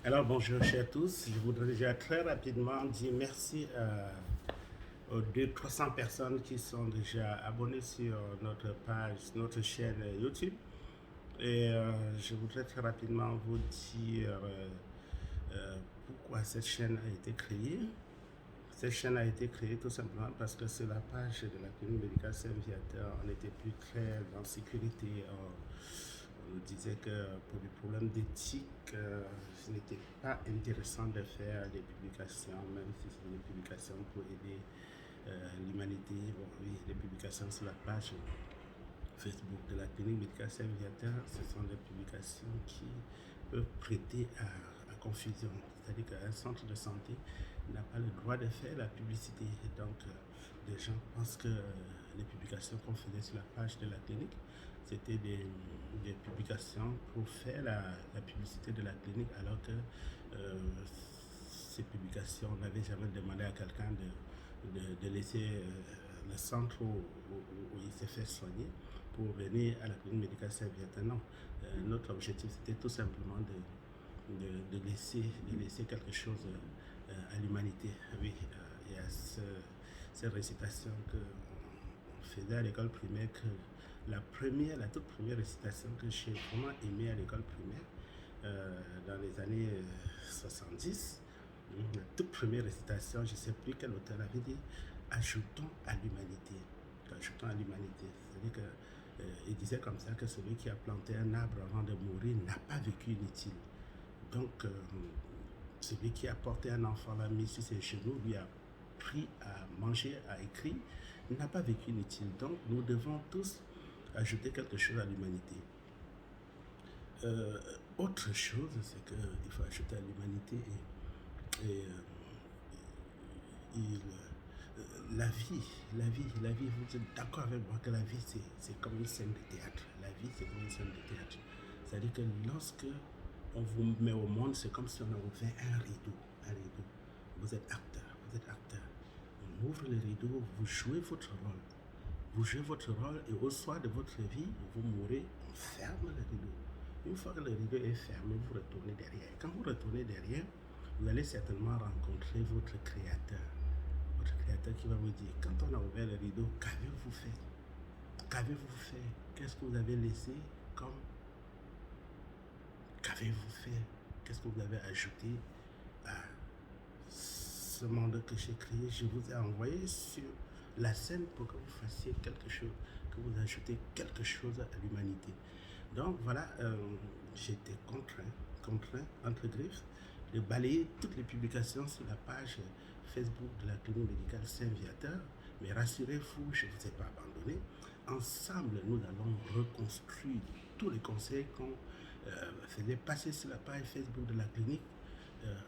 Alors bonjour chers tous, je voudrais déjà très rapidement dire merci aux 200-300 personnes qui sont déjà abonnées sur notre page, notre chaîne YouTube. Et je voudrais très rapidement vous dire pourquoi cette chaîne a été créée. Cette chaîne a été créée tout simplement parce que sur la page de la clinique médicale Saint-Viateur, on n'était plus très en sécurité. On nous disait que pour des problèmes d'éthique, ce n'était pas intéressant de faire des publications, même si c'est des publications pour aider l'humanité. Bon, oui, les publications sur la page Facebook de la clinique médicale Saint-Viateur, ce sont des publications qui peuvent prêter à confusion. C'est-à-dire qu'un centre de santé n'a pas le droit de faire la publicité. Et donc, les gens pensent que les publications qu'on faisait sur la page de la clinique, c'était des publications pour faire la publicité de la clinique, alors que ces publications, on n'avait jamais demandé à quelqu'un de laisser le centre où il s'est fait soigner pour venir à la clinique médicale Saint-Viateur. Non, notre objectif c'était tout simplement de laisser quelque chose à l'humanité. Oui, il y a cette récitation qu'on faisait à l'école primaire, que la toute première récitation que j'ai vraiment aimée à l'école primaire, dans les années 70, la toute première récitation, je ne sais plus quel auteur avait dit, ajoutons à l'humanité. Ajoutons à l'humanité. C'est-à-dire qu'il disait comme ça que celui qui a planté un arbre avant de mourir n'a pas vécu inutile. Donc, celui qui a porté un enfant, l'a mis sur ses genoux, lui a pris à manger, à écrire, n'a pas vécu inutile. Donc, nous devons tous ajouter quelque chose à l'humanité. Autre chose, c'est qu'il faut ajouter à l'humanité la vie, vous êtes d'accord avec moi que la vie c'est comme une scène de théâtre. La vie c'est comme une scène de théâtre. C'est-à-dire que lorsque on vous met au monde, c'est comme si on a ouvert un rideau. Un rideau. Vous êtes acteur, vous êtes acteur. On ouvre le rideau, vous jouez votre rôle. Vous jouez votre rôle et au soir de votre vie, vous mourrez, on ferme le rideau. Une fois que le rideau est fermé, vous retournez derrière. Quand vous retournez derrière, vous allez certainement rencontrer votre créateur. Votre créateur qui va vous dire, quand on a ouvert le rideau, qu'avez-vous fait? Qu'avez-vous fait? Qu'est-ce que vous avez laissé comme... Qu'avez-vous fait? Qu'est-ce que vous avez ajouté à ce monde que j'ai créé? Je vous ai envoyé sur la scène pour que vous fassiez quelque chose, que vous ajoutez quelque chose à l'humanité. Donc voilà, j'étais contraint, entre griffes, de balayer toutes les publications sur la page Facebook de la clinique médicale Saint-Viateur. Mais rassurez-vous, je ne vous ai pas abandonné. Ensemble, nous allons reconstruire tous les conseils qu'on faisait passer sur la page Facebook de la clinique.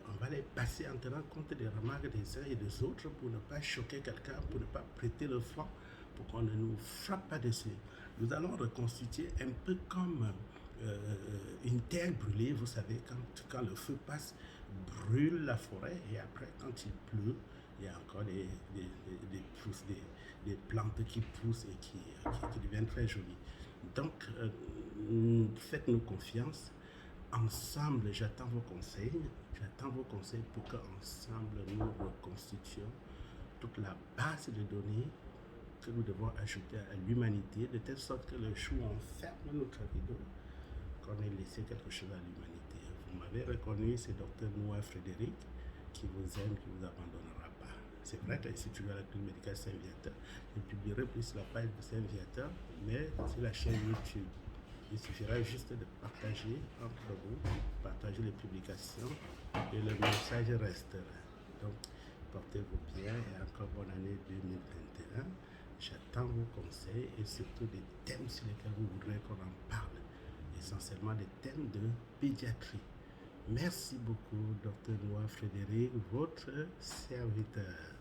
On va les passer en tenant compte des remarques des uns et des autres pour ne pas choquer quelqu'un, pour ne pas prêter le flanc, pour qu'on ne nous frappe pas dessus. Nous allons reconstituer un peu comme une terre brûlée, vous savez, quand le feu passe, brûle la forêt, et après, quand il pleut, il y a encore des plantes qui poussent et qui deviennent très jolies. Donc, faites-nous confiance. Ensemble, j'attends vos conseils. J'attends vos conseils pour qu'ensemble, nous reconstituions toute la base de données que nous devons ajouter à l'humanité, de telle sorte que le jour où on ferme notre rideau, qu'on ait laissé quelque chose à l'humanité. Vous m'avez reconnu, c'est Dr Noah Frédéric, qui vous aime, qui ne vous abandonnera pas. C'est vrai que si tu vas à la clinique médicale Saint-Viateur, je publierai plus sur la page de Saint-Viateur, mais sur la chaîne YouTube. Il suffira juste de partager entre vous, partager les publications et le message restera. Donc, portez-vous bien et encore bonne année 2021. J'attends vos conseils et surtout des thèmes sur lesquels vous voudrez qu'on en parle, essentiellement des thèmes de pédiatrie. Merci beaucoup, Dr Noah Frédéric, votre serviteur.